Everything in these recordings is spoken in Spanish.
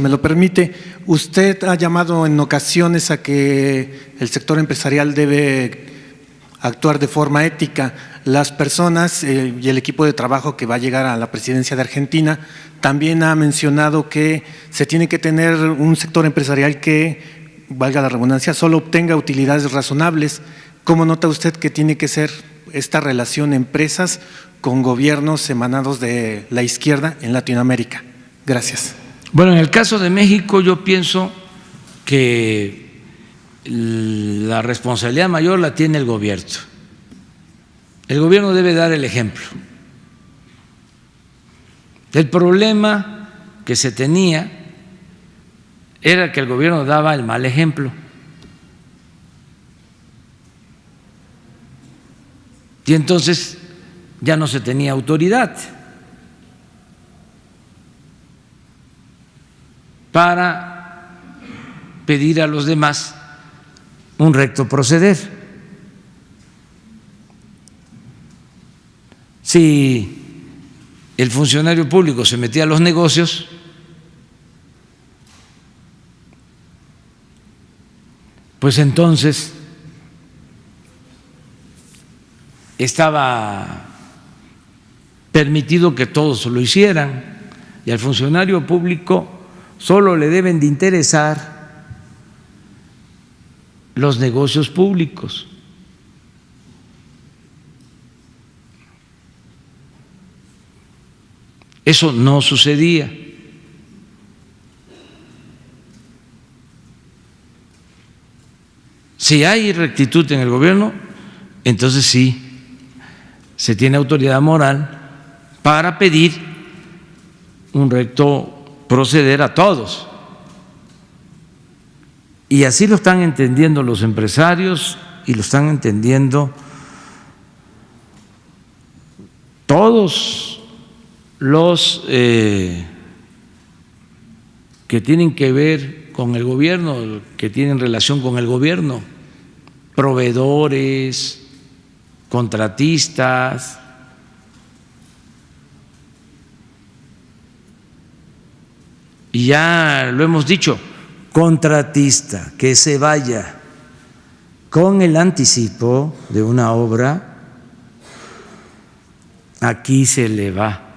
Me lo permite, usted ha llamado en ocasiones a que el sector empresarial debe actuar de forma ética. Las personas y el equipo de trabajo que va a llegar a la presidencia de Argentina también ha mencionado que se tiene que tener un sector empresarial que, valga la redundancia, solo obtenga utilidades razonables. ¿Cómo nota usted que tiene que ser esta relación empresas con gobiernos emanados de la izquierda en Latinoamérica? Gracias. Bueno, en el caso de México yo pienso que la responsabilidad mayor la tiene el gobierno. El gobierno debe dar el ejemplo. El problema que se tenía era que el gobierno daba el mal ejemplo. Y entonces ya no se tenía autoridad para pedir a los demás un recto proceder. Si el funcionario público se metía a los negocios, pues entonces estaba permitido que todos lo hicieran, y al funcionario público solo le deben de interesar los negocios públicos. Eso no sucedía. Si hay rectitud en el gobierno, entonces sí se tiene autoridad moral para pedir un recto proceder a todos. Y así lo están entendiendo los empresarios y lo están entendiendo todos los que tienen que ver con el gobierno, que tienen relación con el gobierno, proveedores, contratistas. Y ya lo hemos dicho, contratista que se vaya con el anticipo de una obra, aquí se le va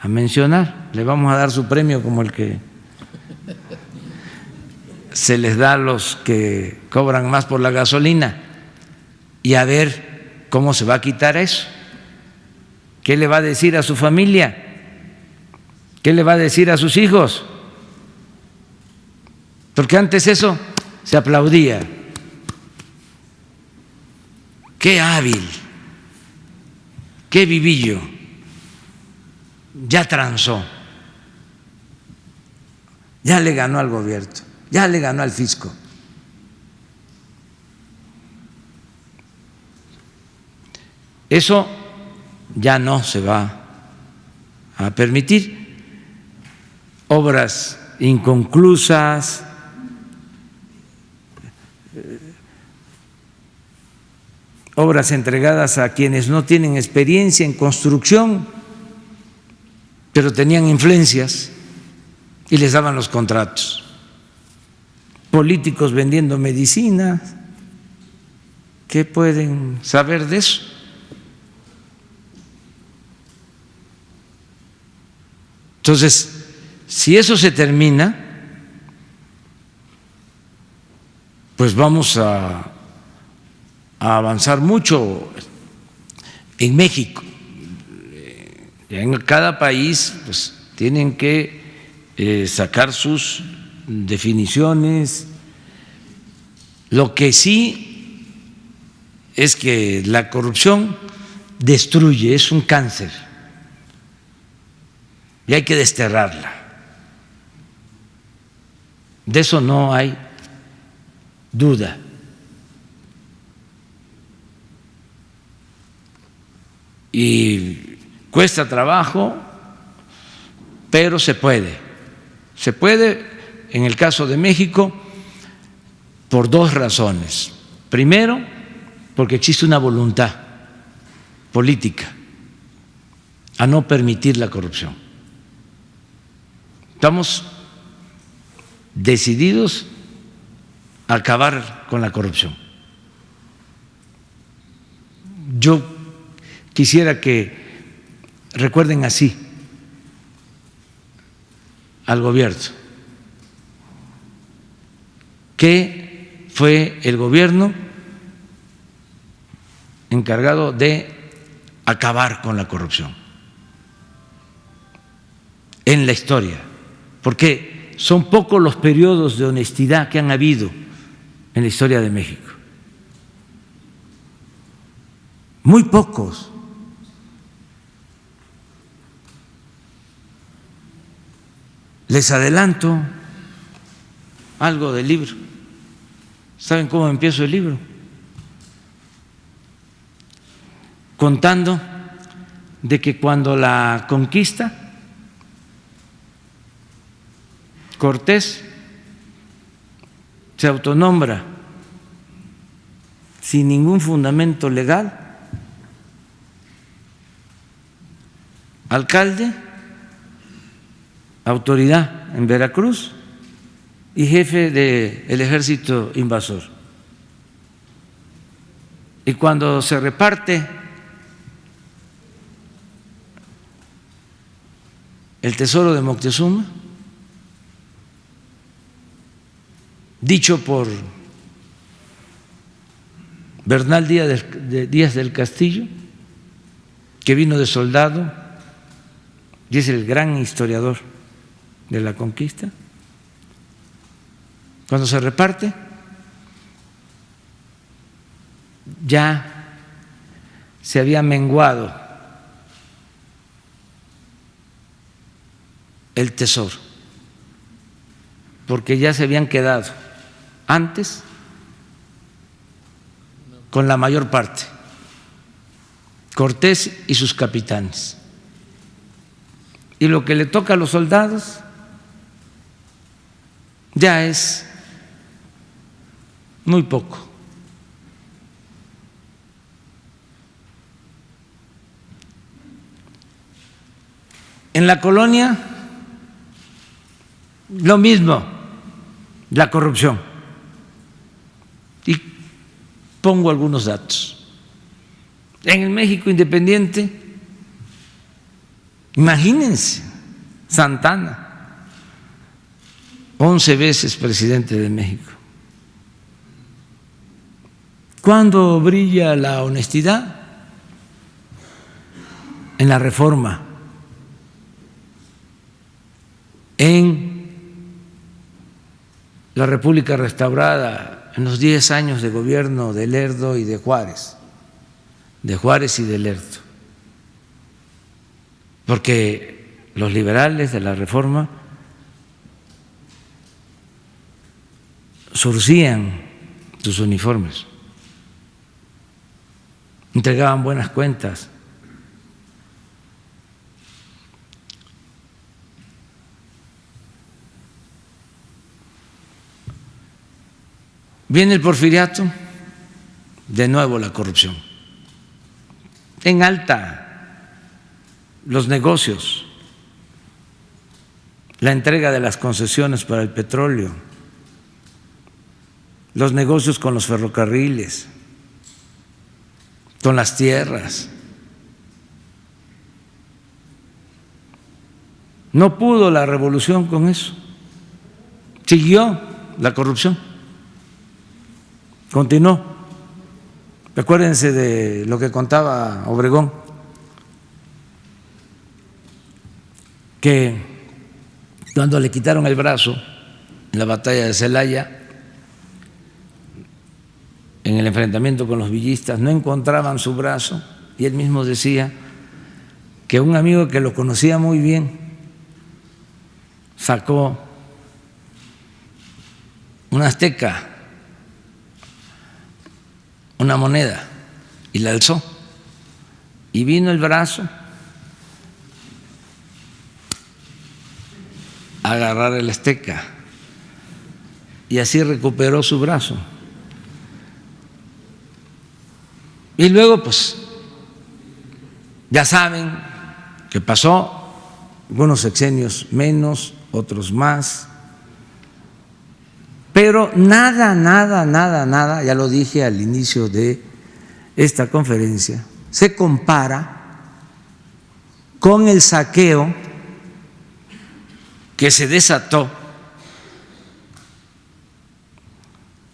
a mencionar, le vamos a dar su premio como el que se les da a los que cobran más por la gasolina, y a ver cómo se va a quitar eso. ¿Qué le va a decir a su familia? ¿Qué le va a decir a sus hijos? Porque antes eso se aplaudía. ¡Qué hábil! ¡Qué vivillo! Ya transó, ya le ganó al gobierno, ya le ganó al fisco. Eso ya no se va a permitir. Obras inconclusas, obras entregadas a quienes no tienen experiencia en construcción, pero tenían influencias y les daban los contratos. Políticos vendiendo medicinas, ¿qué pueden saber de eso? Entonces, si eso se termina, pues vamos a avanzar mucho en México. En cada país pues tienen que sacar sus definiciones. Lo que sí es que la corrupción destruye, es un cáncer y hay que desterrarla. De eso no hay duda. Y cuesta trabajo, pero se puede. Se puede, en el caso de México, por dos razones. Primero, porque existe una voluntad política a no permitir la corrupción. Estamos decididos a acabar con la corrupción. Yo quisiera que recuerden así al gobierno, que fue el gobierno encargado de acabar con la corrupción en la historia, porque son pocos los periodos de honestidad que han habido en la historia de México, muy pocos. Les adelanto algo del libro. ¿Saben cómo empiezo el libro? Contando de que cuando la conquista, Cortés se autonombra sin ningún fundamento legal alcalde, autoridad en Veracruz y jefe del ejército invasor. Y cuando se reparte el tesoro de Moctezuma, dicho por Bernal Díaz del Castillo, que vino de soldado y es el gran historiador de la conquista, cuando se reparte, ya se había menguado el tesoro, porque ya se habían quedado antes con la mayor parte, Cortés y sus capitanes. Y lo que le toca a los soldados ya es muy poco. En la colonia, lo mismo, la corrupción. Y pongo algunos datos. En el México independiente, imagínense, Santana, 11 veces presidente de México. ¿Cuándo brilla la honestidad? En la Reforma, en la República restaurada, en los 10 años de gobierno de Lerdo y de Juárez y de Lerdo, porque los liberales de la Reforma surcían sus uniformes, entregaban buenas cuentas. Viene el porfiriato, de nuevo la corrupción. En alta, los negocios, la entrega de las concesiones para el petróleo, los negocios con los ferrocarriles, con las tierras. No pudo la revolución con eso, siguió la corrupción, continuó. Acuérdense de lo que contaba Obregón, que cuando le quitaron el brazo en la batalla de Celaya, en el enfrentamiento con los villistas, no encontraban su brazo, y él mismo decía que un amigo que lo conocía muy bien sacó una azteca, una moneda, y la alzó, y vino el brazo a agarrar el azteca, y así recuperó su brazo. Y luego, pues, ya saben que pasó, algunos sexenios menos, otros más, Pero nada, ya lo dije al inicio de esta conferencia, se compara con el saqueo que se desató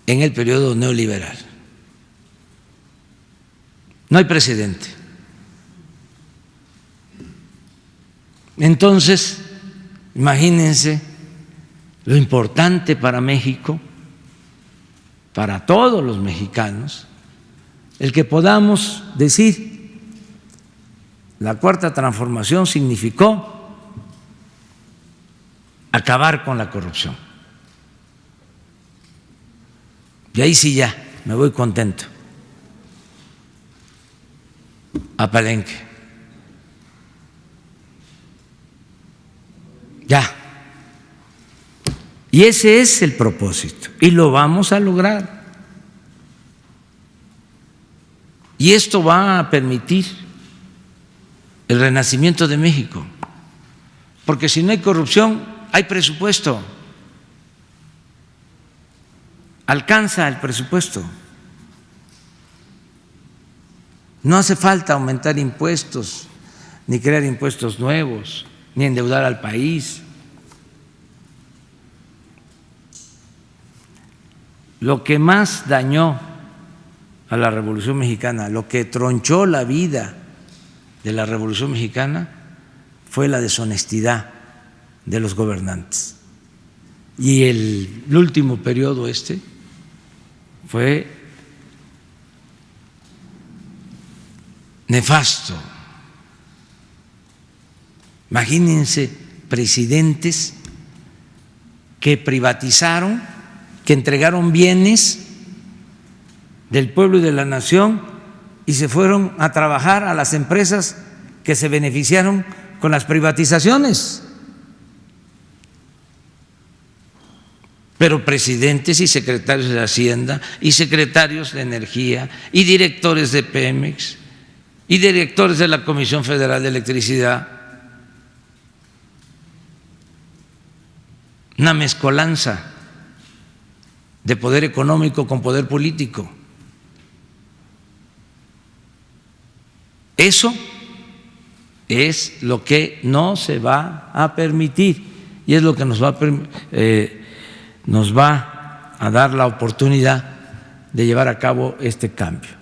en el periodo neoliberal. No hay precedente. Entonces, imagínense lo importante para México, para todos los mexicanos, el que podamos decir, la Cuarta Transformación significó acabar con la corrupción. Y ahí sí ya me voy contento a Palenque. Ya. Y ese es el propósito, y lo vamos a lograr. Y esto va a permitir el renacimiento de México, porque si no hay corrupción, hay presupuesto, alcanza el presupuesto. No hace falta aumentar impuestos, ni crear impuestos nuevos, ni endeudar al país. Lo que más dañó a la Revolución Mexicana, lo que tronchó la vida de la Revolución Mexicana, fue la deshonestidad de los gobernantes. Y el último periodo fue nefasto. Imagínense presidentes que privatizaron, que entregaron bienes del pueblo y de la nación y se fueron a trabajar a las empresas que se beneficiaron con las privatizaciones. Pero presidentes y secretarios de Hacienda y secretarios de Energía y directores de Pemex y directores de la Comisión Federal de Electricidad, una mezcolanza de poder económico con poder político. Eso es lo que no se va a permitir y es lo que nos va a dar la oportunidad de llevar a cabo este cambio.